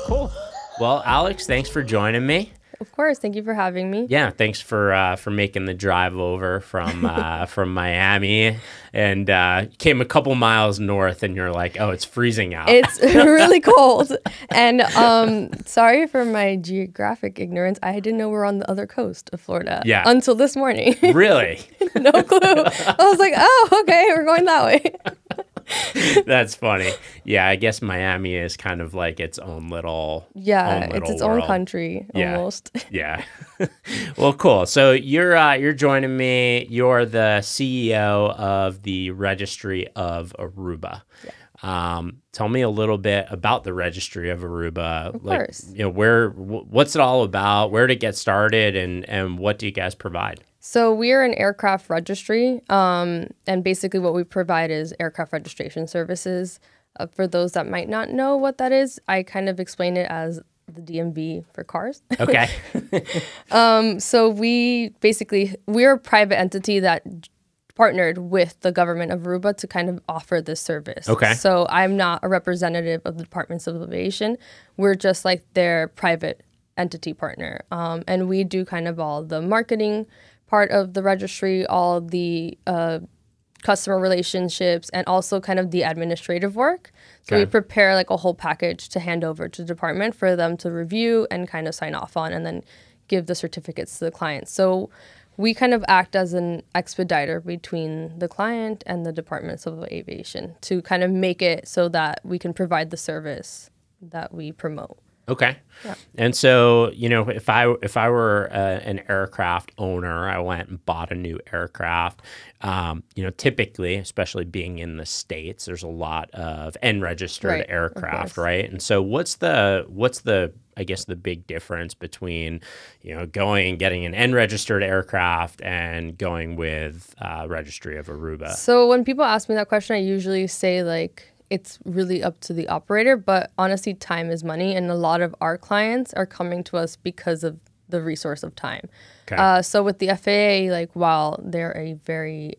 Cool. Well, Alex, thanks for joining me. Of course. Thank you for having me. Yeah, thanks for making the drive over from Miami, and came a couple miles north, and you're like, oh, it's freezing out. It's really cold. And sorry for my geographic ignorance. I didn't know we're on the other coast of Florida until this morning. Really? No clue. I was like, oh, okay, we're going that way. That's funny. Yeah, I guess Miami is kind of like its own little it's its world. Own country almost. Yeah. Well, cool. So you're joining me. You're the CEO of the Registry of Aruba. Yeah. Tell me a little bit about the Registry of Aruba. Of course. What's it all about? Where to get started, and what do you guys provide? So we are an aircraft registry, and basically what we provide is aircraft registration services. For those that might not know what that is, I kind of explain it as the DMV for cars. Okay. So we're a private entity that partnered with the government of Aruba to kind of offer this service. Okay. So I'm not a representative of the Department of Aviation. We're just like their private entity partner. And we do kind of all the marketing part of the registry, all the customer relationships, and also kind of the administrative work. So we prepare like a whole package to hand over to the department for them to review and kind of sign off on, and then give the certificates to the client. So we kind of act as an expediter between the client and the Departments of Aviation to kind of make it so that we can provide the service that we promote. Okay. Yeah. And so, if I were an aircraft owner, I went and bought a new aircraft, typically, especially being in the States, there's a lot of unregistered aircraft, right? And so what's the I guess the big difference between, going and getting an unregistered aircraft and going with Registry of Aruba? So when people ask me that question, I usually say it's really up to the operator, but honestly, time is money, and a lot of our clients are coming to us because of the resource of time. Okay. So with the FAA, while they're a very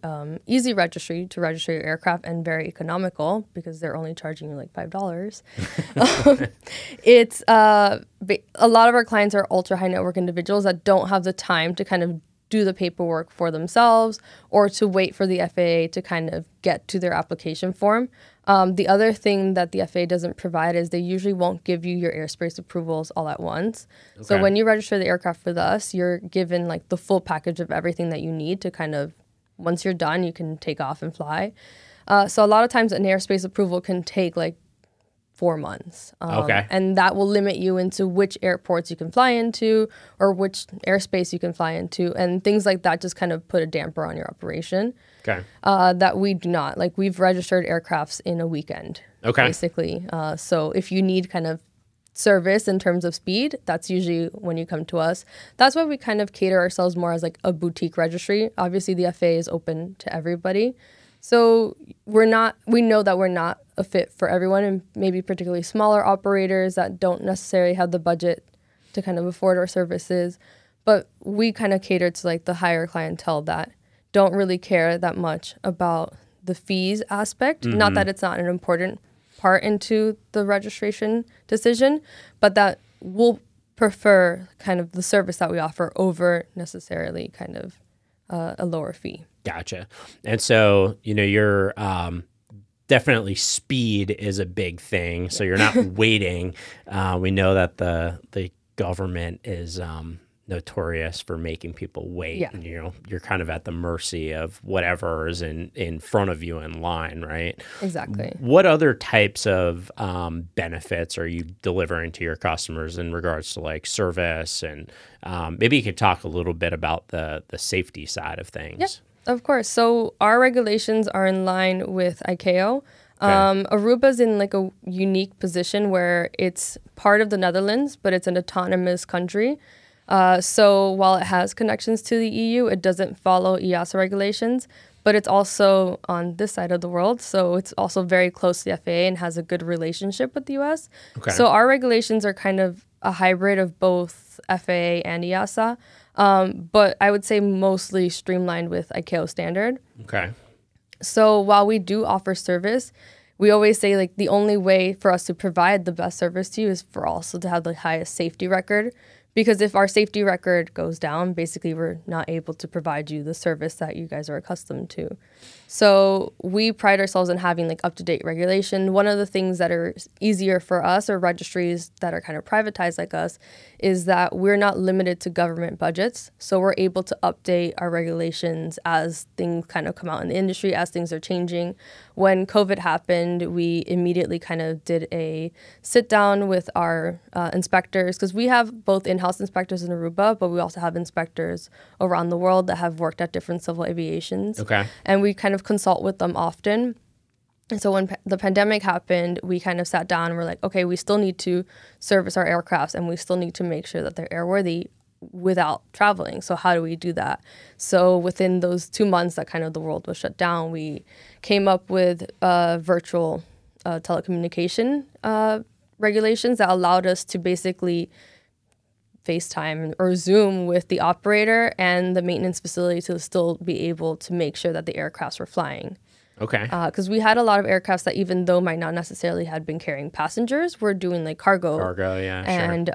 easy registry to register your aircraft and very economical because they're only charging you $5, it's a lot of our clients are ultra high net worth individuals that don't have the time to kind of do the paperwork for themselves or to wait for the FAA to kind of get to their application form. The other thing that the FAA doesn't provide is they usually won't give you your airspace approvals all at once. Okay. So when you register the aircraft with us, you're given the full package of everything that you need to kind of, once you're done, you can take off and fly. So a lot of times an airspace approval can take 4 months. And that will limit you into which airports you can fly into or which airspace you can fly into, and things like that just kind of put a damper on your operation. Okay. That we do not. We've registered aircrafts in a weekend, basically. So if you need kind of service in terms of speed, that's usually when you come to us. That's why we kind of cater ourselves more as a boutique registry. Obviously, the FAA is open to everybody. So we know that we're not a fit for everyone, and maybe particularly smaller operators that don't necessarily have the budget to kind of afford our services. But we kind of cater to the higher clientele that don't really care that much about the fees aspect. Mm-hmm. Not that it's not an important part into the registration decision, but that will prefer kind of the service that we offer over necessarily kind of a lower fee. Gotcha. And so, you're definitely speed is a big thing. Yeah. So you're not waiting. We know that the government is notorious for making people wait. Yeah. And, you're kind of at the mercy of whatever is in front of you in line, right? Exactly. What other types of benefits are you delivering to your customers in regards to service? And maybe you could talk a little bit about the safety side of things. Yep. Of course. So our regulations are in line with ICAO. Aruba's in a unique position where it's part of the Netherlands, but it's an autonomous country. So while it has connections to the EU, it doesn't follow EASA regulations, but it's also on this side of the world. So it's also very close to the FAA and has a good relationship with the US. Okay. So our regulations are kind of a hybrid of both FAA and EASA. But I would say mostly streamlined with ICAO standard. Okay. So while we do offer service, we always say like the only way for us to provide the best service to you is for also to have the highest safety record. Because if our safety record goes down, basically we're not able to provide you the service that you guys are accustomed to. So we pride ourselves in having like up-to-date regulation. One of the things that are easier for us or registries that are kind of privatized like us is that we're not limited to government budgets. So we're able to update our regulations as things kind of come out in the industry, as things are changing. When COVID happened, we immediately kind of did a sit down with our inspectors, because we have both in-house inspectors in Aruba, but we also have inspectors around the world that have worked at different civil aviations. Okay. And we kind of consult with them often. And so when the pandemic happened, we kind of sat down and we're like, okay, we still need to service our aircrafts and we still need to make sure that they're airworthy without traveling. So how do we do that? So within those 2 months that kind of the world was shut down, we came up with virtual telecommunication regulations that allowed us to basically FaceTime or Zoom with the operator and the maintenance facility to still be able to make sure that the aircrafts were flying. Okay. Because we had a lot of aircrafts that, even though might not necessarily had been carrying passengers, were doing like cargo, Yeah, and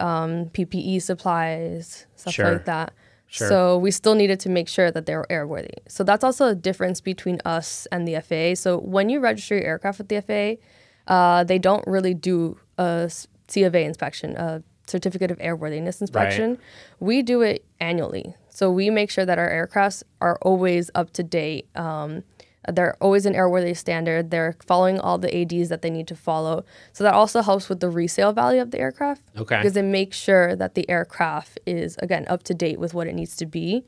PPE supplies, stuff Sure. like that. Sure. So we still needed to make sure that they were airworthy. So that's also a difference between us and the FAA. So when you register your aircraft with the FAA, they don't really do a C of A inspection, a certificate of airworthiness inspection. Right. We do it annually. So we make sure that our aircrafts are always up to date. They're always an airworthy standard. They're following all the ADs that they need to follow. So that also helps with the resale value of the aircraft. Okay. Because it makes sure that the aircraft is, again, up to date with what it needs to be.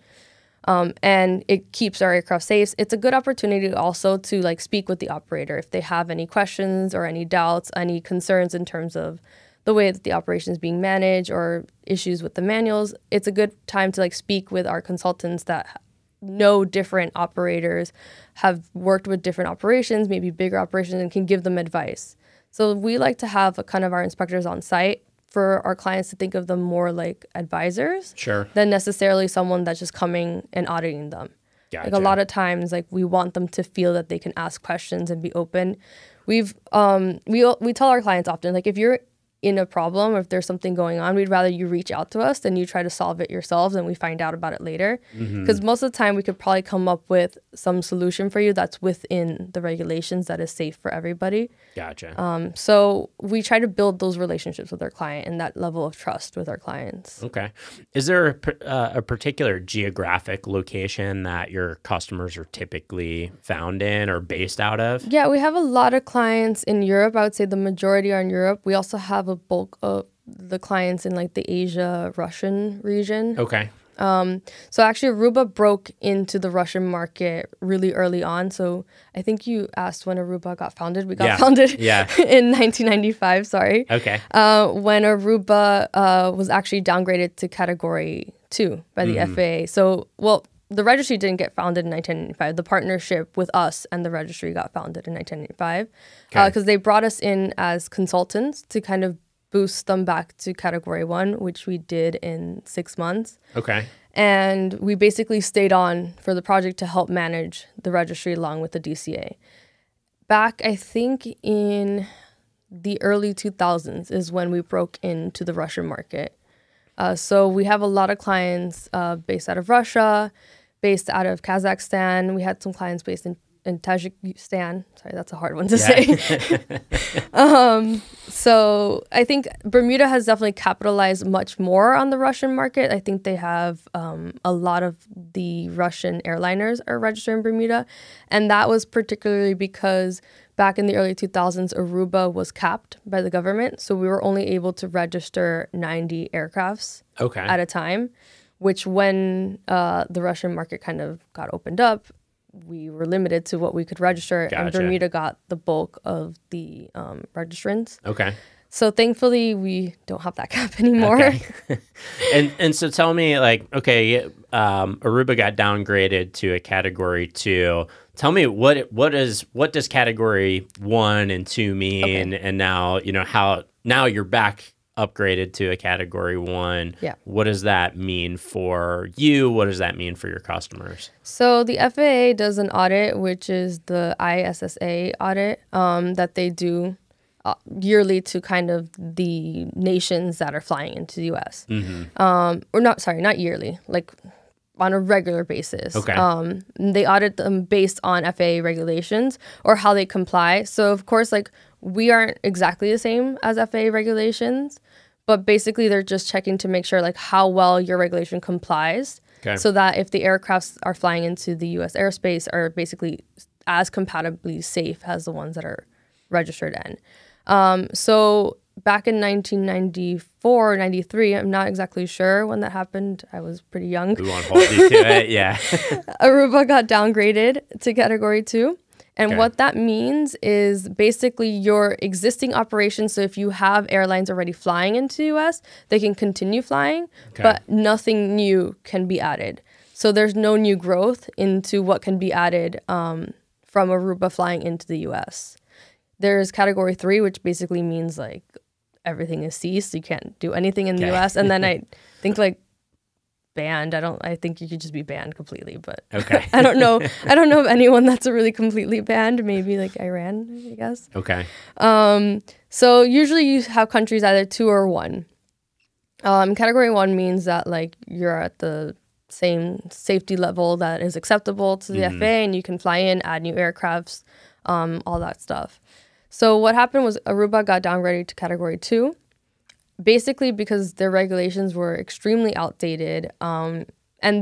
And it keeps our aircraft safe. It's a good opportunity also to like speak with the operator if they have any questions or any doubts, any concerns in terms of the way that the operation is being managed or issues with the manuals. It's a good time to like speak with our consultants that know different operators, have worked with different operations, maybe bigger operations, and can give them advice. So we like to have kind of our inspectors on site for our clients to think of them more like advisors than necessarily someone that's just coming and auditing them. Gotcha. Like a lot of times, like we want them to feel that they can ask questions and be open. We tell our clients often, like if you're in a problem or if there's something going on, we'd rather you reach out to us than you try to solve it yourselves and we find out about it later. Because most of the time we could probably come up with some solution for you that's within the regulations that is safe for everybody. Gotcha. So we try to build those relationships with our client and that level of trust with our clients. Okay. Is there a particular geographic location that your customers are typically found in or based out of? Yeah, we have a lot of clients in Europe. I would say the majority are in Europe. We also have a bulk of the clients in like the Asia, Russian region. Okay. So actually Aruba broke into the Russian market really early on. So I think you asked when Aruba got founded. We got founded in 1995, sorry. Okay. When Aruba was actually downgraded to Category 2 by the FAA. So, well, the registry didn't get founded in 1995. The partnership with us and the registry got founded in 1995 because they brought us in as consultants to kind of boost them back to Category 1, which we did in 6 months. Okay. And we basically stayed on for the project to help manage the registry along with the DCA. Back, I think, in the early 2000s is when we broke into the Russian market. So we have a lot of clients based out of Russia, based out of Kazakhstan. We had some clients based in Tajikistan. Sorry, that's a hard one to say. So I think Bermuda has definitely capitalized much more on the Russian market. I think they have a lot of the Russian airliners are registered in Bermuda. And that was particularly because back in the early 2000s, Aruba was capped by the government. So we were only able to register 90 aircrafts at a time, which when the Russian market kind of got opened up, we were limited to what we could register, and Bermuda got the bulk of the registrants. Okay. So thankfully, we don't have that cap anymore. Okay. and so tell me, like, okay, Aruba got downgraded to a Category 2. Tell me what does Category 1 and 2 mean, and now how now you're back upgraded to a Category 1. Yeah. What does that mean for you? What does that mean for your customers? So the FAA does an audit, which is the ISSA audit that they do yearly to kind of the nations that are flying into the U.S. Or not yearly, like on a regular basis. Okay. They audit them based on FAA regulations or how they comply. So of course, like we aren't exactly the same as FAA regulations, but basically they're just checking to make sure like how well your regulation complies. Okay. So that if the aircrafts are flying into the U.S. airspace are basically as compatibly safe as the ones that are registered in. So back in 1994, 93, I'm not exactly sure when that happened. I was pretty young. We won't hold you to it. Yeah. Aruba got downgraded to Category 2. And Okay. what that means is basically your existing operations. So if you have airlines already flying into the U.S., they can continue flying, Okay. but nothing new can be added. So there's no new growth into what can be added from Aruba flying into the U.S. There's Category 3, which basically means like everything is ceased. You can't do anything in the Okay. U.S. And then I think like banned. I think you could just be banned completely, but Okay. I don't know of anyone that's really completely banned. Maybe like Iran, I guess. Okay. So usually you have countries either 2 or 1. Category 1 means that like you're at the same safety level that is acceptable to the FAA and you can fly in, add new aircrafts, all that stuff. So what happened was Aruba got downgraded to Category 2. Basically because their regulations were extremely outdated and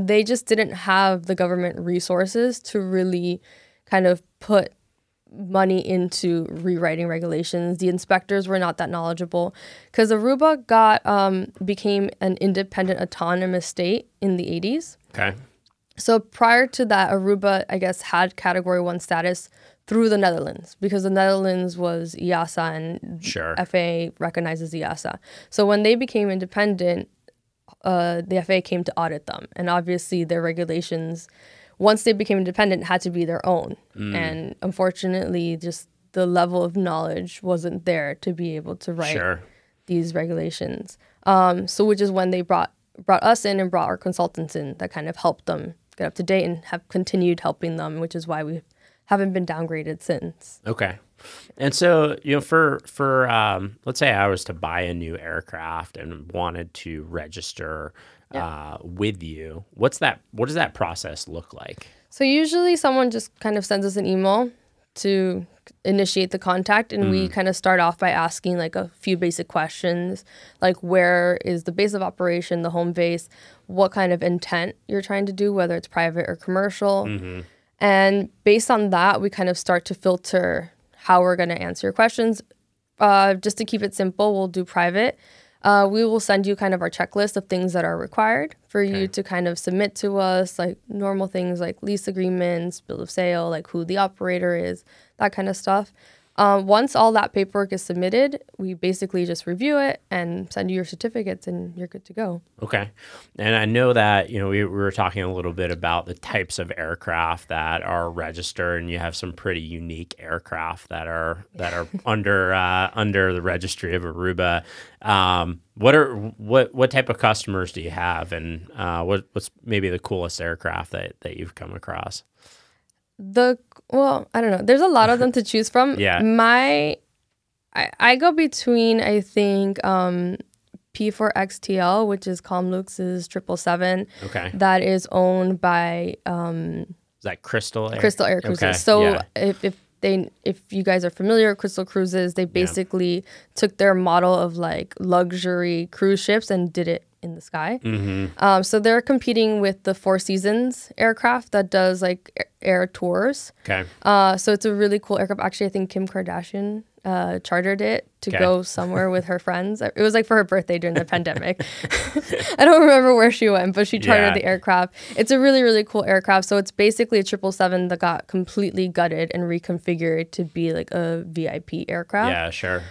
they just didn't have the government resources to really kind of put money into rewriting regulations. The inspectors were not that knowledgeable because Aruba became an independent autonomous state in the 80s. Okay. So prior to that, Aruba, I guess, had Category 1 status through the Netherlands because the Netherlands was EASA and Sure. FAA recognizes EASA. So when they became independent, the FAA came to audit them. And obviously their regulations, once they became independent, had to be their own. And unfortunately, just the level of knowledge wasn't there to be able to write Sure. these regulations. So which is when they brought us in and brought our consultants in that kind of helped them get up to date and have continued helping them, which is why we haven't been downgraded since. Okay. And so, for let's say I was to buy a new aircraft and wanted to register with you, what does that process look like? So usually someone just kind of sends us an email to initiate the contact, and we kind of start off by asking like a few basic questions, like where is the base of operation, the home base, what kind of intent you're trying to do, whether it's private or commercial. And based on that, we kind of start to filter how we're going to answer your questions. Just to keep it simple, we'll do private. We will send you kind of our checklist of things that are required for you to kind of submit to us, like normal things like lease agreements, bill of sale, like who the operator is, that kind of stuff. Once all that paperwork is submitted, we basically just review it and send you your certificates and you're good to go. Okay. And I know that, we were talking a little bit about the types of aircraft that are registered, and you have some pretty unique aircraft that are under the Registry of Aruba. What type of customers do you have, and what's maybe the coolest aircraft that you've come across? I don't know. There's a lot of them to choose from. Yeah. I go between, I think, P4XTL, which is Comlux's 777. Okay. That is owned by Is that Crystal Air? Crystal Air Cruises. Okay. So Yeah. if you guys are familiar with Crystal Cruises, they basically took their model of like luxury cruise ships and did it in the sky. So they're competing with the Four Seasons aircraft that does like air tours. Okay. So it's a really cool aircraft. Actually, I think Kim Kardashian chartered it to go somewhere with her friends. It was like for her birthday during the pandemic. I don't remember where she went, but she chartered the aircraft. It's a really, really cool aircraft. So it's basically a 777 that got completely gutted and reconfigured to be like a VIP aircraft. Yeah, sure.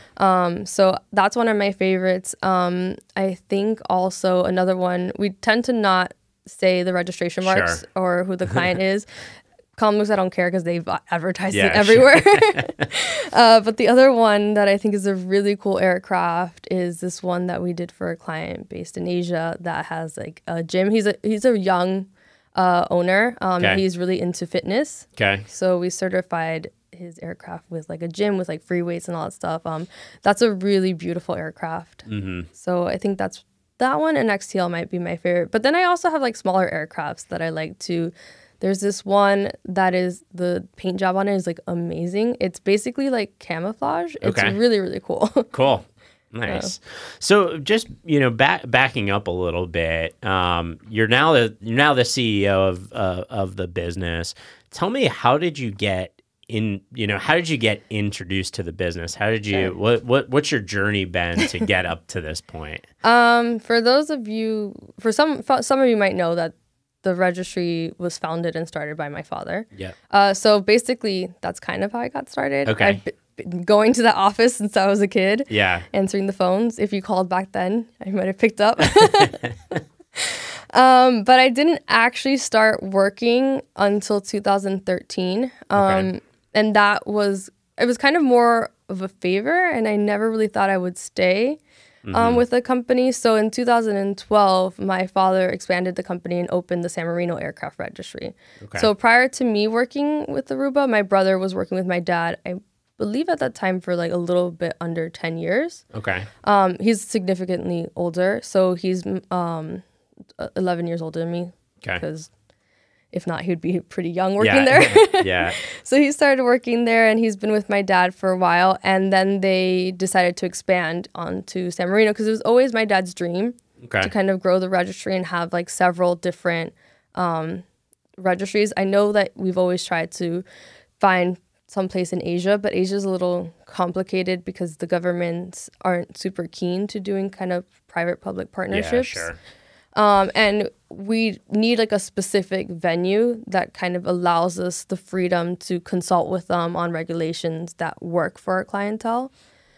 So that's one of my favorites. I think also another one, we tend to not say the registration marks or who the client is. comic books I don't care because they've advertised Yeah, it everywhere. But the other one that I think is a really cool aircraft is this one that we did for a client based in Asia that has like a gym. He's a young owner. He's really into fitness. Okay. So we certified his aircraft with like a gym with like free weights and all that stuff. That's a really beautiful aircraft. So I think that's that one, and XTL might be my favorite. But then I also have like smaller aircrafts that I like too. There's this one that is the paint job on it is like amazing. It's basically like camouflage. It's really, really cool. Cool. Nice. So just, backing up a little bit, you're now the CEO of the business. Tell me, how did you get introduced to the business? How did you, what's your journey been to get up to this point? For those of you, some of you might know that the registry was founded and started by my father. Yeah. So basically that's kind of how I got started. Okay. I've been going to the office since I was a kid. Yeah. Answering the phones. If you called back then, I might have picked up. But I didn't actually start working until 2013. And it was kind of more of a favor, and I never really thought I would stay with the company. So in 2012, my father expanded the company and opened the San Marino Aircraft Registry. Okay. So prior to me working with Aruba, my brother was working with my dad, I believe at that time for like a little bit under 10 years. Okay. He's significantly older. So he's 11 years older than me. Okay. Because if not, he'd be pretty young working there. Yeah. So he started working there, and he's been with my dad for a while. And then they decided to expand onto San Marino because it was always my dad's dream to kind of grow the registry and have like several different registries. I know that we've always tried to find someplace in Asia, but Asia's a little complicated because the governments aren't super keen to doing kind of private-public partnerships. Yeah, sure. And we need like a specific venue that kind of allows us the freedom to consult with them on regulations that work for our clientele.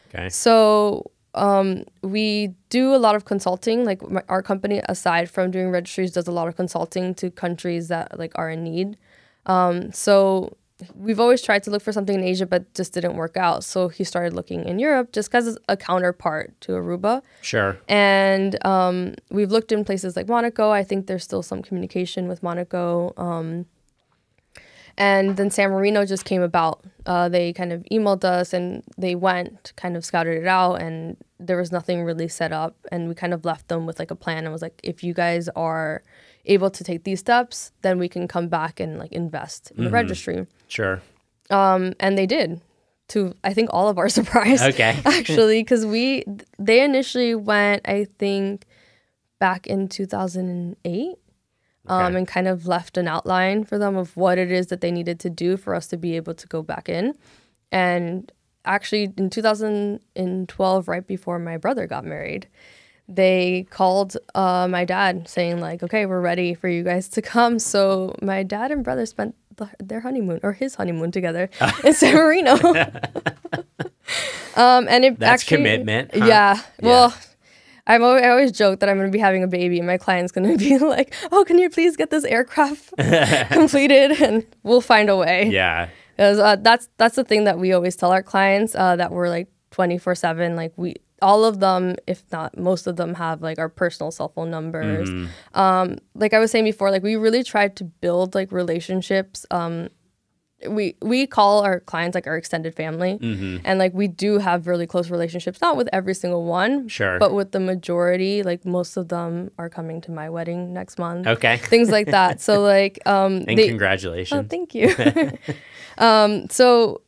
Okay. So we do a lot of consulting. Like our company, aside from doing registries, does a lot of consulting to countries that like are in need. So we've always tried to look for something in Asia, but just didn't work out. So he started looking in Europe just because it's a counterpart to Aruba. Sure. And we've looked in places like Monaco. I think there's still some communication with Monaco. And then San Marino just came about. They kind of emailed us, and they went, kind of scouted it out, and there was nothing really set up. And we kind of left them with like a plan and was like, if you guys are able to take these steps, then we can come back and like invest in the registry. Sure. And they did, to I think all of our surprise. Okay. Actually, because they initially went, I think, back in 2008. And kind of left an outline for them of what it is that they needed to do for us to be able to go back in. And actually in 2012, right before my brother got married, they called my dad saying like, okay, we're ready for you guys to come. So my dad and brother spent their honeymoon, or his honeymoon, together in San Marino. And that's commitment. Huh? Yeah. Well, I always joke that I'm going to be having a baby, and my client's going to be like, oh, can you please get this aircraft completed? And we'll find a way. Yeah. Because that's the thing that we always tell our clients, that we're like 24/7. Like all of them, if not most of them, have like our personal cell phone numbers. Like I was saying before, like we really tried to build like relationships. We call our clients like our extended family, and like we do have really close relationships, not with every single one, sure, but with the majority. Like most of them are coming to my wedding next month. Okay. Things like that. So like and congratulations. Oh, thank you. So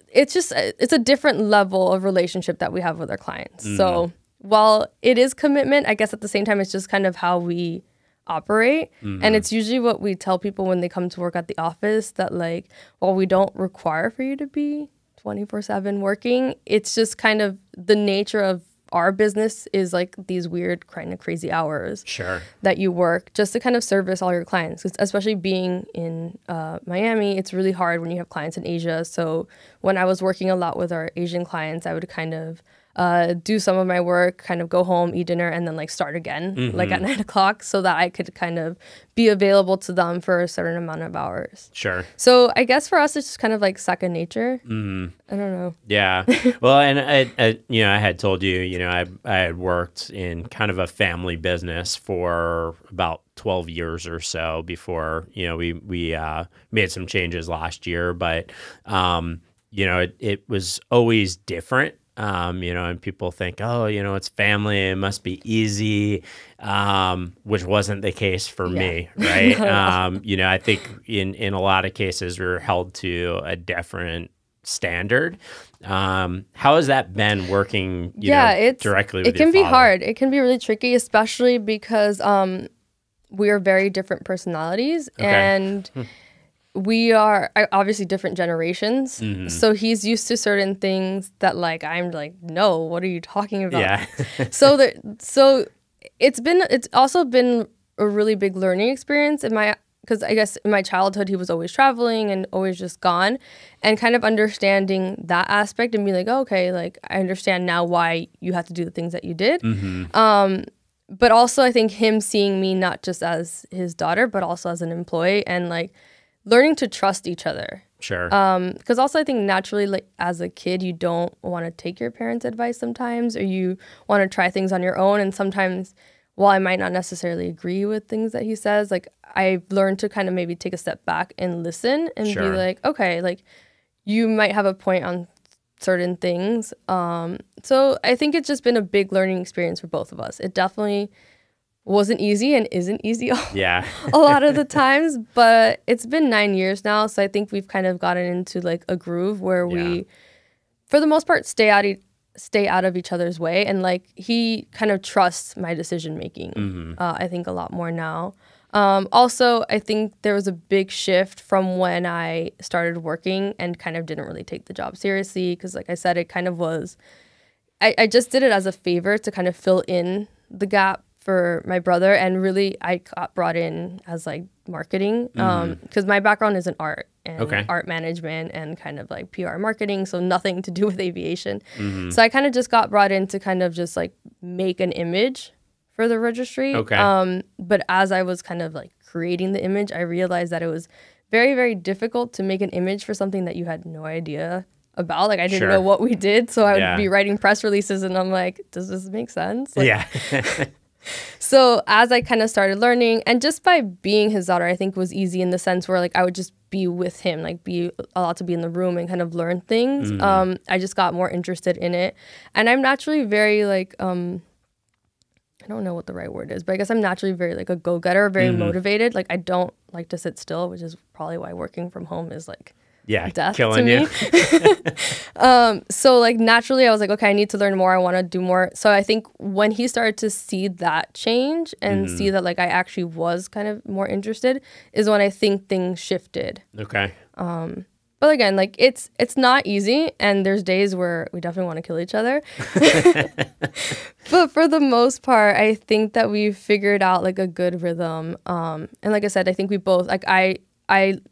it's a different level of relationship that we have with our clients. So while it is commitment, I guess at the same time it's just kind of how we operate. And it's usually what we tell people when they come to work at the office, that like, while we don't require for you to be 24/7 working, it's just kind of the nature of our business is like these weird kind of crazy hours that you work just to kind of service all your clients. Especially being in Miami, it's really hard when you have clients in Asia. So when I was working a lot with our Asian clients, I would kind of do some of my work, kind of go home, eat dinner, and then like start again, like at 9 o'clock, so that I could kind of be available to them for a certain amount of hours. Sure. So I guess for us, it's just kind of like second nature. I don't know. Yeah. Well, and I had told you, I had worked in kind of a family business for about 12 years or so before, we made some changes last year, but, it was always different. And people think, oh, it's family, it must be easy, which wasn't the case for me, right? I think in a lot of cases we were held to a different standard. How has that been working, directly with your It can be father? hard. It can be really tricky, especially because we are very different personalities, and we are obviously different generations. So he's used to certain things that like I'm like, no, what are you talking about? Yeah. so it's also been a really big learning experience because I guess in my childhood he was always traveling and always just gone, and kind of understanding that aspect and being like, oh, okay, like I understand now why you have to do the things that you did. But also I think him seeing me not just as his daughter, but also as an employee, and like learning to trust each other. Sure. Because also I think naturally, like as a kid, you don't want to take your parents' advice sometimes, or you want to try things on your own. And sometimes, while I might not necessarily agree with things that he says, like I've learned to kind of maybe take a step back and listen and be like, okay, like you might have a point on certain things. So I think it's just been a big learning experience for both of us. It definitely wasn't easy and isn't easy a lot of the times, but it's been 9 years now, so I think we've kind of gotten into like a groove where we, for the most part, stay out of each other's way, and like he kind of trusts my decision making. I think a lot more now. Also, I think there was a big shift from when I started working and kind of didn't really take the job seriously, because like I said, it kind of was, I just did it as a favor to kind of fill in the gap for my brother, and really I got brought in as like marketing, because my background is in art and art management and kind of like PR marketing, so nothing to do with aviation. So I kind of just got brought in to kind of just like make an image for the registry. But as I was kind of like creating the image, I realized that it was very, very difficult to make an image for something that you had no idea about. Like I didn't know what we did, so I would be writing press releases and I'm like, does this make sense? Like, so as I kind of started learning, and just by being his daughter, I think was easy in the sense where like I would just be with him, like be allowed to be in the room and kind of learn things. I just got more interested in it, and I'm naturally very like I don't know what the right word is, but I guess I'm naturally very like a go-getter, very motivated. Like I don't like to sit still, which is probably why working from home is like death killing to me. So like naturally I was like, okay, I need to learn more. I want to do more. So I think when he started to see that change and see that like I actually was kind of more interested is when I think things shifted. But again, like it's not easy, and there's days where we definitely want to kill each other. But for the most part, I think that we've figured out like a good rhythm. And like I said, I think we both like I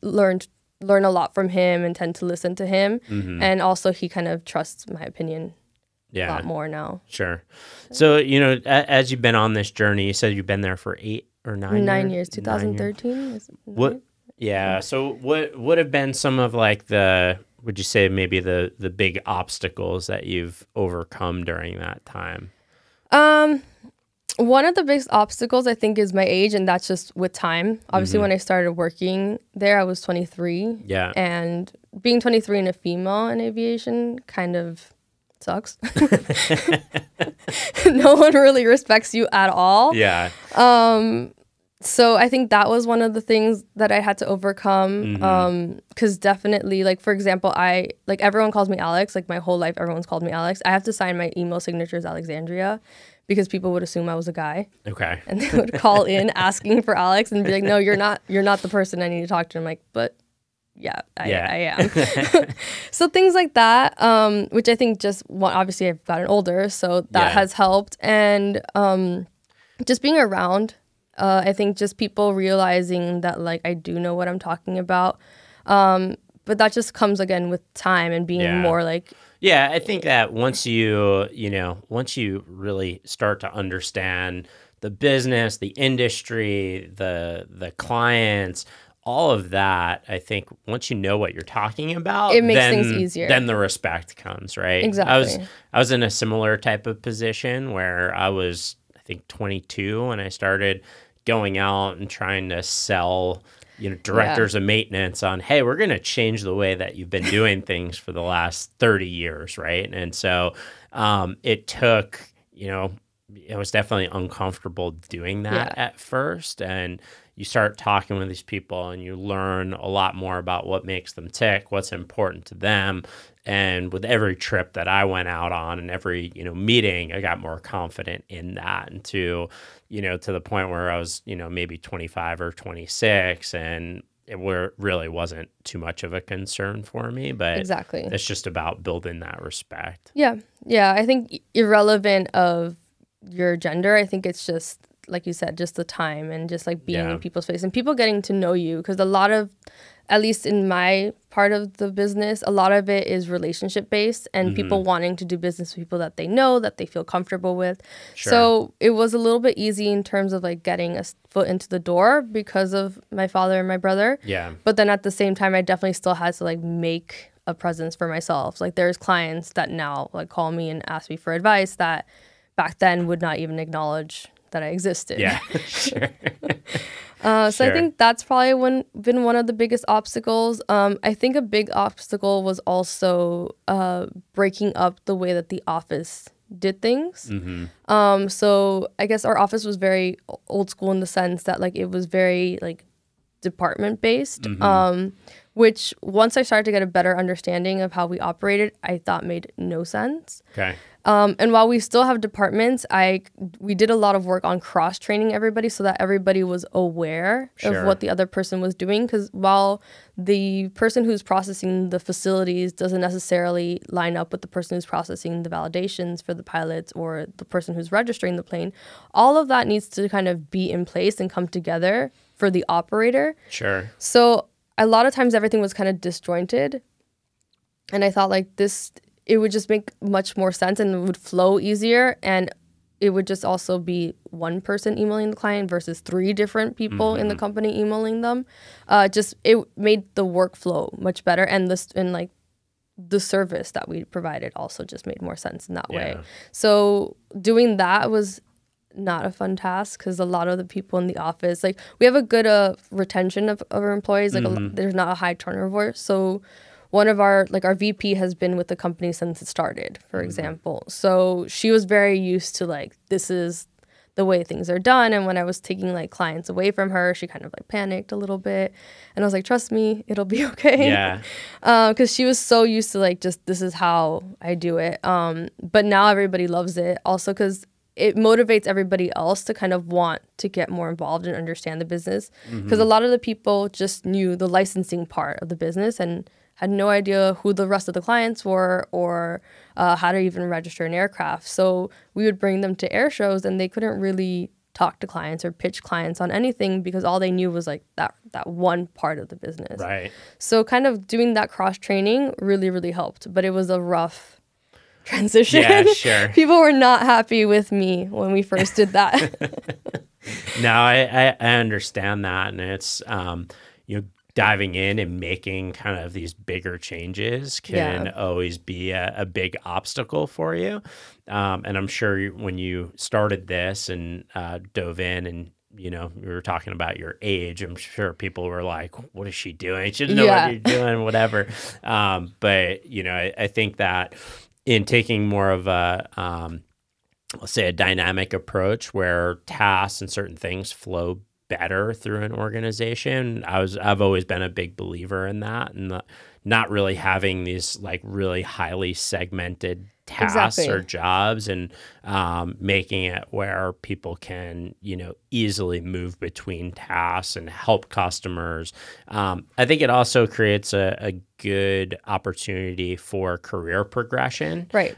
learn a lot from him and tend to listen to him, and also he kind of trusts my opinion a lot more now. So as you've been on this journey, you said you've been there for 8 or 9 years. 2013 so what would have been some of like would you say maybe the big obstacles that you've overcome during that time? One of the biggest obstacles I think is my age, and that's just with time. Obviously, when I started working there, I was 23. And being 23 and a female in aviation kind of sucks. No one really respects you at all. So I think that was one of the things that I had to overcome. Because definitely, like, for example, everyone calls me Alex. Like, my whole life, everyone's called me Alex. I have to sign my email signature as Alexandria, because people would assume I was a guy. And they would call in asking for Alex and be like, no, you're not the person I need to talk to. I'm like, but yeah, I am. So things like that, which I think obviously I've gotten older, so that has helped. And just being around, I think just people realizing that like I do know what I'm talking about. But that just comes again with time and being more like Yeah, I think that once you really start to understand the business, the industry, the clients, all of that, I think once you know what you're talking about, It makes things easier. then the respect comes, right? Exactly. I was in a similar type of position where I was, I think, 22 when I started going out and trying to sell, directors of maintenance on, hey, we're going to change the way that you've been doing things for the last 30 years, right? And so it took, it was definitely uncomfortable doing that at first. And you start talking with these people and you learn a lot more about what makes them tick, what's important to them. And with every trip that I went out on and every, meeting, I got more confident in that, and to the point where I was, maybe 25 or 26, and it really wasn't too much of a concern for me. But exactly, it's just about building that respect. Yeah. I think irrelevant of your gender, I think it's just, like you said, just the time and just like being in people's face and people getting to know you. Because a lot of, at least in my part of the business, a lot of it is relationship based and people wanting to do business with people that they know, that they feel comfortable with. Sure. So it was a little bit easy in terms of like getting a foot into the door because of my father and my brother. Yeah. But then at the same time, I definitely still had to like make a presence for myself. Like there's clients that now like call me and ask me for advice that back then would not even acknowledge that I existed. Yeah, sure. So I think that's probably been one of the biggest obstacles. I think a big obstacle was also breaking up the way that the office did things. So I guess our office was very old school in the sense that like it was very like department based, which once I started to get a better understanding of how we operated, I thought made no sense. Okay. And while we still have departments, we did a lot of work on cross-training everybody so that everybody was aware of what the other person was doing. Because while the person who's processing the facilities doesn't necessarily line up with the person who's processing the validations for the pilots or the person who's registering the plane, all of that needs to kind of be in place and come together for the operator. Sure. So a lot of times everything was kind of disjointed. And I thought like it would just make much more sense and it would flow easier, and it would just also be one person emailing the client versus 3 different people in the company emailing them. It made the workflow much better, and the service that we provided also just made more sense in that way. So doing that was not a fun task because a lot of the people in the office, like we have a good retention of our employees, like there's not a high turnover. So one of our VP has been with the company since it started, for example. So she was very used to like, this is the way things are done. And when I was taking like clients away from her, she kind of like panicked a little bit. And I was like, trust me, it'll be okay. Yeah. Because she was so used to like, just this is how I do it. But now everybody loves it also because it motivates everybody else to kind of want to get more involved and understand the business. Because a lot of the people just knew the licensing part of the business and had no idea who the rest of the clients were or how to even register an aircraft. So we would bring them to air shows and they couldn't really talk to clients or pitch clients on anything because all they knew was like that one part of the business. Right. So kind of doing that cross-training really, really helped. But it was a rough transition. Yeah, sure. People were not happy with me when we first did that. No, I understand that. And it's, diving in and making kind of these bigger changes can always be a big obstacle for you. And I'm sure when you started this and dove in and, we were talking about your age, I'm sure people were like, what is she doing? She doesn't know what you're doing, whatever. But, I think that in taking more of a, let's say a dynamic approach where tasks and certain things flow better through an organization. I've always been a big believer in that, and not really having these like really highly segmented tasks or jobs, and making it where people can easily move between tasks and help customers. I think it also creates a good opportunity for career progression. Right.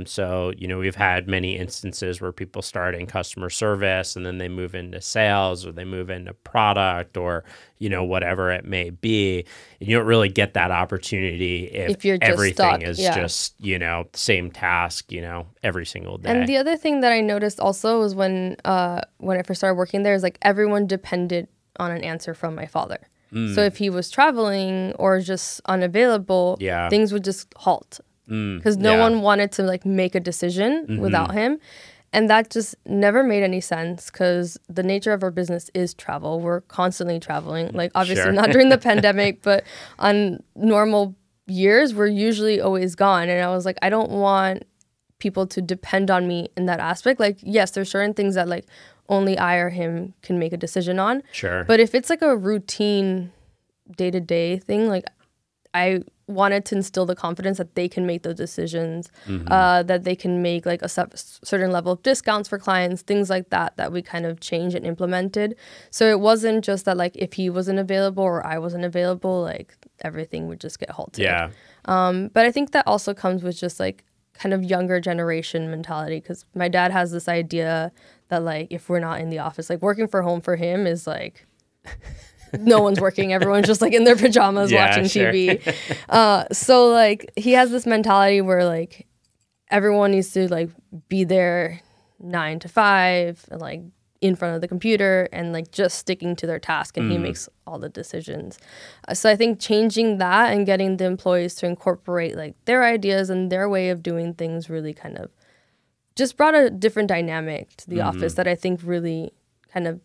So, we've had many instances where people start in customer service and then they move into sales or they move into product or, whatever it may be. And you don't really get that opportunity if you're just everything stuck. is Yeah. just, same task, every single day. And the other thing that I noticed also was when I first started working there is like everyone depended on an answer from my father. So if he was traveling or just unavailable, things would just halt because no one wanted to like make a decision without him. And that just never made any sense because the nature of our business is travel. We're constantly traveling, like obviously not during the pandemic, but on normal years, we're usually always gone. And I was like, I don't want people to depend on me in that aspect. Like, yes, there's certain things that like only I or him can make a decision on. Sure. But if it's like a routine day-to-day thing, like I wanted to instill the confidence that they can make those decisions, that they can make like a certain level of discounts for clients, things like that we kind of changed and implemented. So it wasn't just that like if he wasn't available or I wasn't available, like everything would just get halted. Yeah. But I think that also comes with just like kind of younger generation mentality because my dad has this idea that like if we're not in the office, like working from home for him is like no one's working. Everyone's just like in their pajamas watching TV. So like he has this mentality where like everyone needs to like be there 9 to 5 and like in front of the computer and like just sticking to their task and he makes all the decisions. So I think changing that and getting the employees to incorporate like their ideas and their way of doing things really kind of just brought a different dynamic to the office that I think really kind of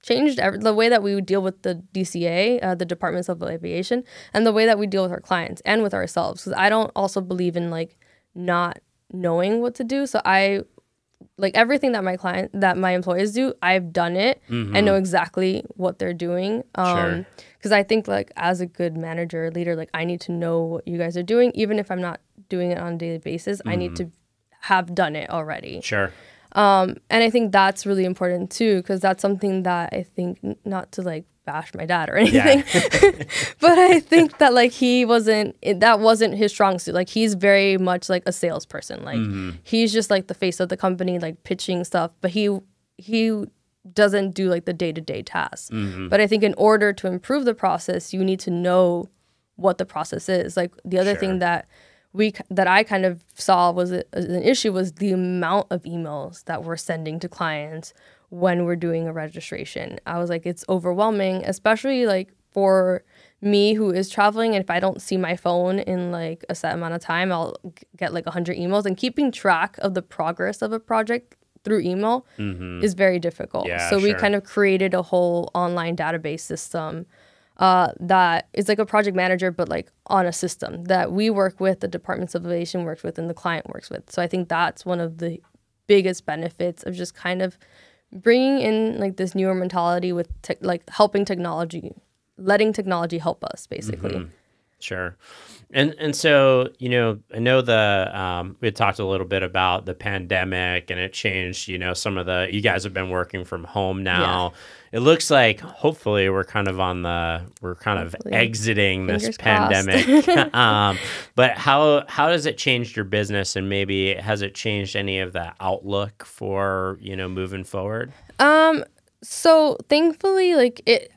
changed the way that we would deal with the DCA, the Departments of Aviation, and the way that we deal with our clients and with ourselves. Because I don't also believe in like not knowing what to do. So I like everything that my employees do, I've done it. I know exactly what they're doing. Because I think like as a good manager or leader, like I need to know what you guys are doing, even if I'm not doing it on a daily basis. I need to have done it already. Sure. And I think that's really important too, because that's something that I think, not to like bash my dad or anything, but I think that like that wasn't his strong suit. Like he's very much like a salesperson. Like he's just like the face of the company, like pitching stuff, but he doesn't do like the day-to-day tasks. But I think in order to improve the process, you need to know what the process is. Like the other thing that I kind of saw was an issue was the amount of emails that we're sending to clients when we're doing a registration. I was like, it's overwhelming, especially like for me who is traveling. And if I don't see my phone in like a set amount of time, I'll get like 100 emails. And keeping track of the progress of a project through email is very difficult. So we kind of created a whole online database system that is like a project manager, but like on a system that we work with, the Departments of Aviation works with, and the client works with. So I think that's one of the biggest benefits of just kind of bringing in like this newer mentality with like helping technology, letting technology help us basically. Sure. And so, I know we had talked a little bit about the pandemic and it changed, you guys have been working from home now. It looks like hopefully we're kind of exiting this pandemic. But how has it changed your business, and maybe has it changed any of the outlook for, moving forward? So thankfully,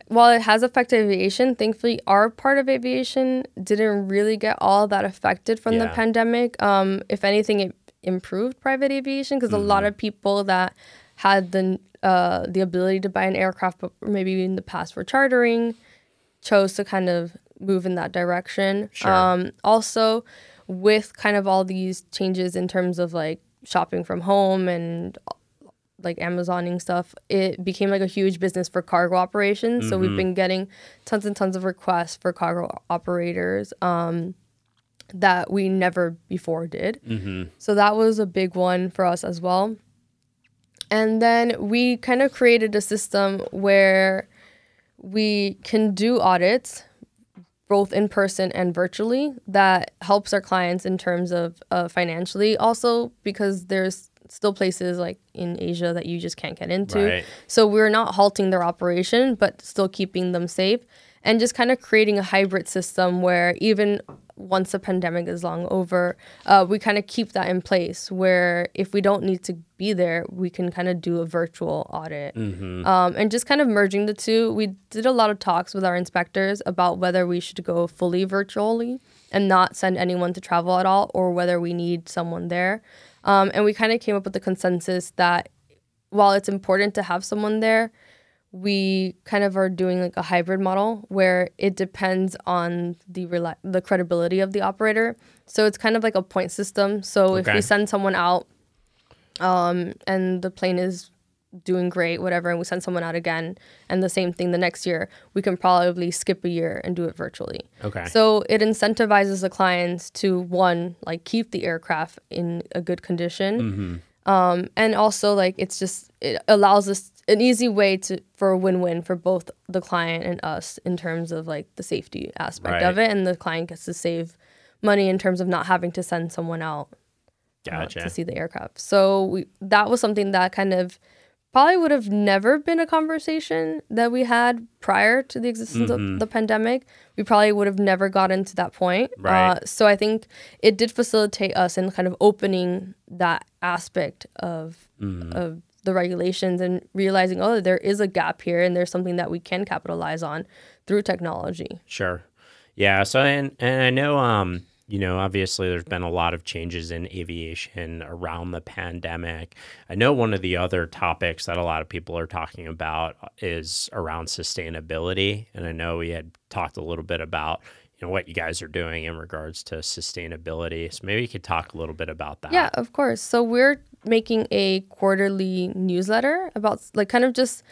while it has affected aviation, thankfully our part of aviation didn't really get all that affected from the pandemic. If anything, it improved private aviation because a lot of people that had the ability to buy an aircraft, but maybe in the past were chartering, chose to kind of move in that direction. Also, with kind of all these changes in terms of like shopping from home and like Amazoning stuff, it became like a huge business for cargo operations. So we've been getting tons and tons of requests for cargo operators that we never before did. So that was a big one for us as well. And then we kind of created a system where we can do audits both in person and virtually that helps our clients in terms of financially. Also, because there's still places like in Asia that you just can't get into. So we're not halting their operation, but still keeping them safe. and just kind of creating a hybrid system where even once the pandemic is long over, we kind of keep that in place where if we don't need to be there, we can kind of do a virtual audit. And just kind of merging the two. We did a lot of talks with our inspectors about whether we should go fully virtually and not send anyone to travel at all, or whether we need someone there. And we kind of came up with the consensus that while it's important to have someone there, we kind of are doing like a hybrid model where it depends on the credibility of the operator. So it's kind of like a point system. So if we send someone out and the plane is doing great, whatever, and we send someone out again and the same thing the next year, we can probably skip a year and do it virtually. So it incentivizes the clients to, one, like keep the aircraft in a good condition. And also like it allows us an easy way for a win-win for both the client and us in terms of like the safety aspect of it, and the client gets to save money in terms of not having to send someone out to see the aircraft. So that was something that kind of probably would have never been a conversation that we had prior to the existence of the pandemic. We probably would have never gotten to that point. So I think it did facilitate us in kind of opening that aspect of the regulations and realizing, oh, there is a gap here and there's something that we can capitalize on through technology. Sure. Yeah. So, and I know, you know, obviously there's been a lot of changes in aviation around the pandemic. I know one of the other topics that a lot of people are talking about is around sustainability. And I know we had talked a little bit about, you know, what you guys are doing in regards to sustainability. So maybe you could talk a little bit about that. Yeah, of course. So we're making a quarterly newsletter about like kind of just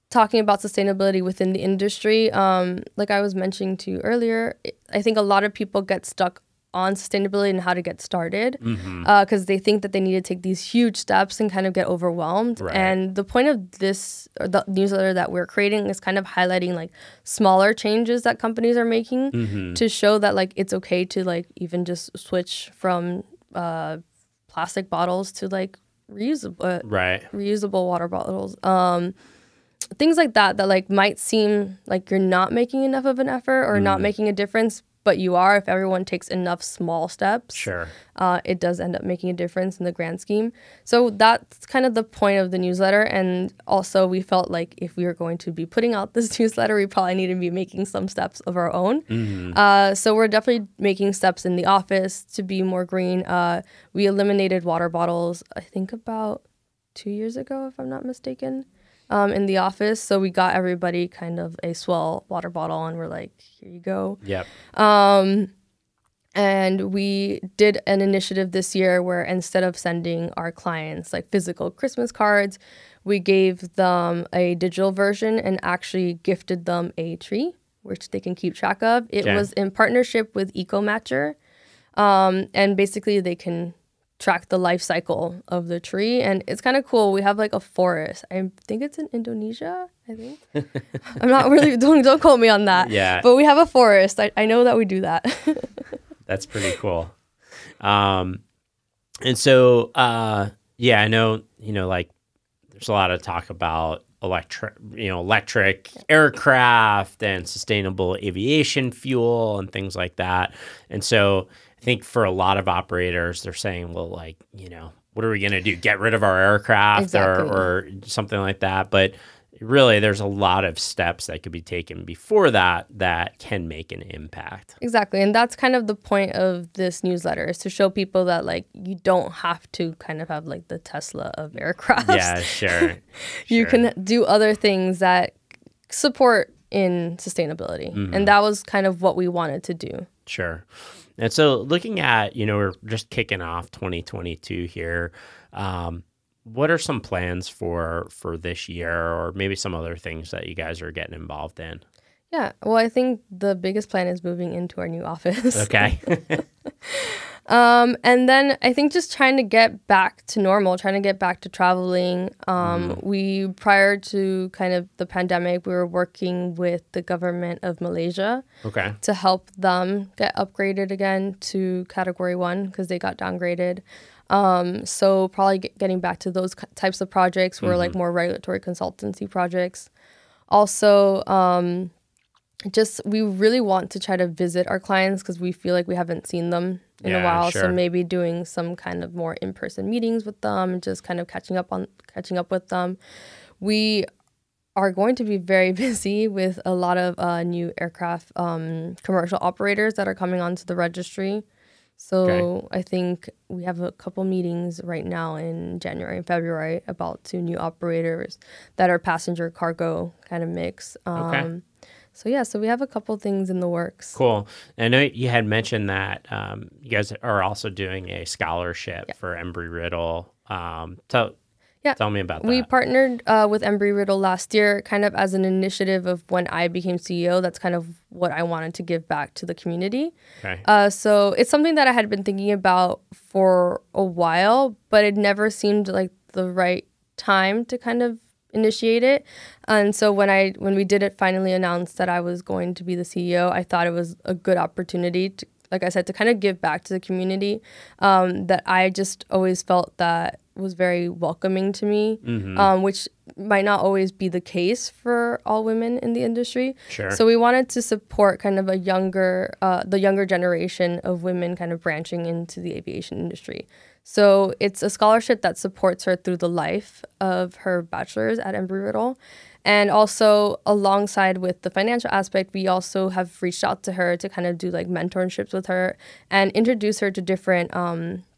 talking about sustainability within the industry. Like I was mentioning to you earlier, I think a lot of people get stuck on sustainability and how to get started because they think that they need to take these huge steps and kind of get overwhelmed. And the point of the newsletter that we're creating is kind of highlighting like smaller changes that companies are making to show that like it's okay to like even just switch from plastic bottles to like reusable water bottles. Things like that like might seem like you're not making enough of an effort or not making a difference, but you are. If everyone takes enough small steps, it does end up making a difference in the grand scheme. So that's kind of the point of the newsletter. And also we felt like if we were going to be putting out this newsletter, we probably need to be making some steps of our own. So we're definitely making steps in the office to be more green. We eliminated water bottles, I think about 2 years ago, if I'm not mistaken. In the office. So we got everybody kind of a Swell water bottle and we're like, here you go. And we did an initiative this year where instead of sending our clients like physical Christmas cards, we gave them a digital version and actually gifted them a tree, which they can keep track of. It was in partnership with EcoMatcher. And basically they can track the life cycle of the tree, and it's kind of cool. We have like a forest. I think it's in Indonesia, I think. I'm not really, don't quote me on that. But we have a forest. I know that we do that. That's pretty cool. And so, yeah, I know, you know, like there's a lot of talk about electric aircraft and sustainable aviation fuel and things like that. And so I think for a lot of operators, they're saying, well, like, you know, what are we going to do? Get rid of our aircraft or something like that. But really, there's a lot of steps that could be taken before that can make an impact. Exactly. And that's kind of the point of this newsletter, is to show people that like you don't have to kind of have like the Tesla of aircraft. Yeah, sure. You can do other things that support in sustainability. And that was kind of what we wanted to do. Sure. And so looking at, you know, we're just kicking off 2022 here. What are some plans for this year, or maybe some other things that you guys are getting involved in? Yeah, well, I think the biggest plan is moving into our new office. Okay. And then I think just trying to get back to normal, trying to get back to traveling. We, prior to kind of the pandemic, we were working with the government of Malaysia to help them get upgraded again to Category 1 because they got downgraded. So probably getting back to those types of projects were like more regulatory consultancy projects. Also, we really want to try to visit our clients because we feel like we haven't seen them in a while. Sure. So maybe doing some kind of more in-person meetings with them and just kind of catching up with them. We are going to be very busy with a lot of new aircraft commercial operators that are coming onto the registry. So I think we have a couple meetings right now in January and February about 2 new operators that are passenger cargo kind of mix. So we have a couple things in the works. Cool. I know you had mentioned that you guys are also doing a scholarship for Embry-Riddle. Tell me about that. We partnered with Embry-Riddle last year kind of as an initiative of when I became CEO. That's kind of what I wanted to give back to the community. So it's something that I had been thinking about for a while, but it never seemed like the right time to kind of initiate it. And so when we did it finally announce that I was going to be the CEO, I thought it was a good opportunity to, like I said, to kind of give back to the community that I just always felt that was very welcoming to me, which might not always be the case for all women in the industry. So we wanted to support kind of the younger generation of women kind of branching into the aviation industry. So it's a scholarship that supports her through the life of her bachelor's at Embry-Riddle. And also alongside with the financial aspect, we also have reached out to her to kind of do like mentorships with her and introduce her to different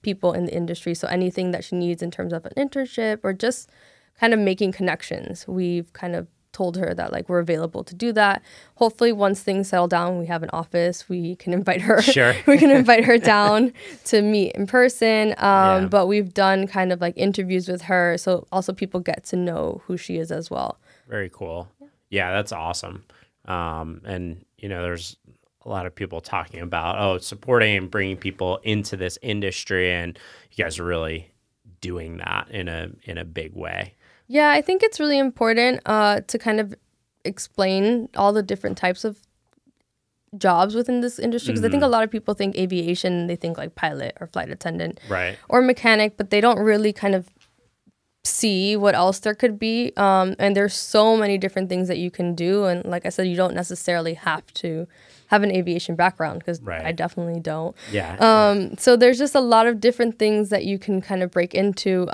people in the industry. So anything that she needs in terms of an internship or just kind of making connections, we've kind of told her that like we're available to do that. Hopefully once things settle down, we have an office, we can invite her. We can invite her down to meet in person. But we've done kind of like interviews with her. So also people get to know who she is as well. Very cool. Yeah, that's awesome. And, you know, there's a lot of people talking about, supporting and bringing people into this industry. And you guys are really doing that in a big way. Yeah, I think it's really important to kind of explain all the different types of jobs within this industry. Because I think a lot of people think aviation, they think like pilot or flight attendant or mechanic, but they don't really kind of see what else there could be. And there's so many different things that you can do. And like I said, you don't necessarily have to have an aviation background because I definitely don't. So there's just a lot of different things that you can kind of break into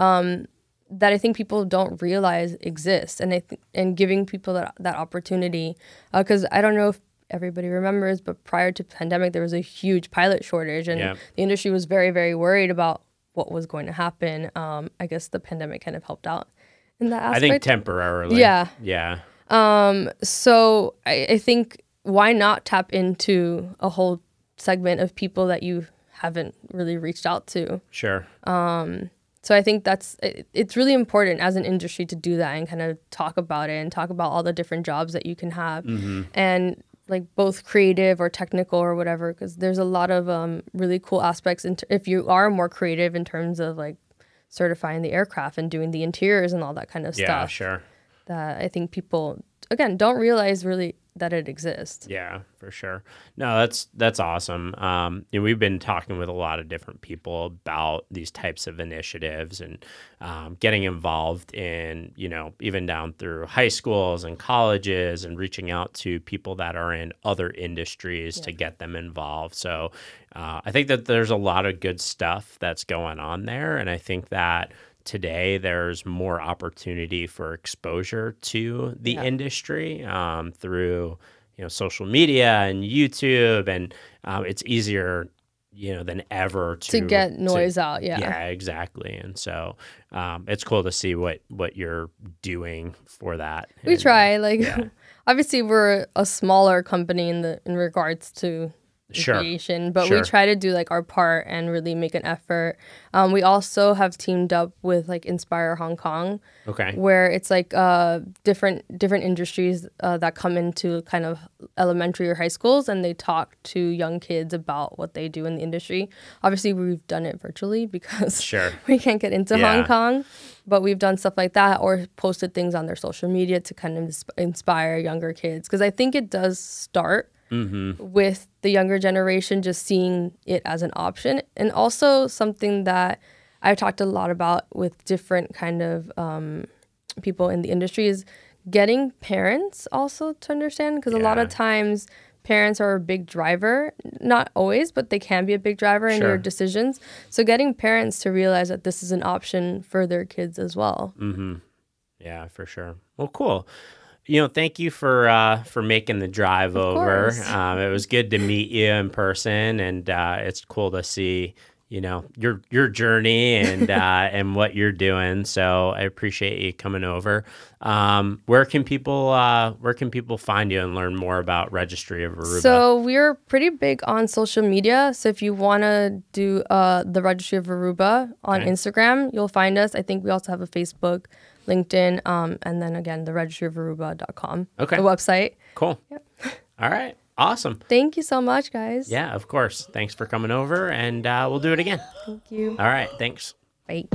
that I think people don't realize exist. And giving people that opportunity, because I don't know if everybody remembers, but prior to pandemic, there was a huge pilot shortage and the industry was very, very worried about what was going to happen. I guess the pandemic kind of helped out in that aspect. I think temporarily. So I think why not tap into a whole segment of people that you haven't really reached out to? So I think it's really important as an industry to do that and kind of talk about it and talk about all the different jobs that you can have and like both creative or technical or whatever, because there's a lot of really cool aspects if you are more creative in terms of like certifying the aircraft and doing the interiors and all that kind of stuff. That I think people, again, don't realize really that it exists. Yeah, for sure. No, that's awesome. You know, we've been talking with a lot of different people about these types of initiatives and getting involved in, you know, even down through high schools and colleges and reaching out to people that are in other industries to get them involved. So I think that there's a lot of good stuff that's going on there. And I think that today there's more opportunity for exposure to the industry through, you know, social media and YouTube, and it's easier, you know, than ever to get noise out. Yeah, exactly. And so it's cool to see what you're doing for that. We try, like obviously we're a smaller company in regards to aviation, but we try to do like our part and really make an effort. We also have teamed up with like Inspire Hong Kong, where it's like different industries that come into kind of elementary or high schools, and they talk to young kids about what they do in the industry. Obviously, we've done it virtually because we can't get into Hong Kong, but we've done stuff like that or posted things on their social media to kind of inspire younger kids, because I think it does start with the younger generation just seeing it as an option. And also something that I've talked a lot about with different kind of people in the industry is getting parents also to understand, because a lot of times parents are a big driver, not always, but they can be a big driver in your decisions. So getting parents to realize that this is an option for their kids as well. Mm-hmm. Yeah, for sure. Well, cool. Thank you for making the drive over. It was good to meet you in person, and it's cool to see your journey and and what you're doing. So I appreciate you coming over. Where can people find you and learn more about Registry of Aruba? So we're pretty big on social media. So if you want to do the Registry of Aruba on Instagram, you'll find us. I think we also have a Facebook, LinkedIn, and then again, the registryofAruba.com, the website. Cool. Yep. All right. Awesome. Thank you so much, guys. Yeah, of course. Thanks for coming over, and we'll do it again. Thank you. All right. Thanks. Bye.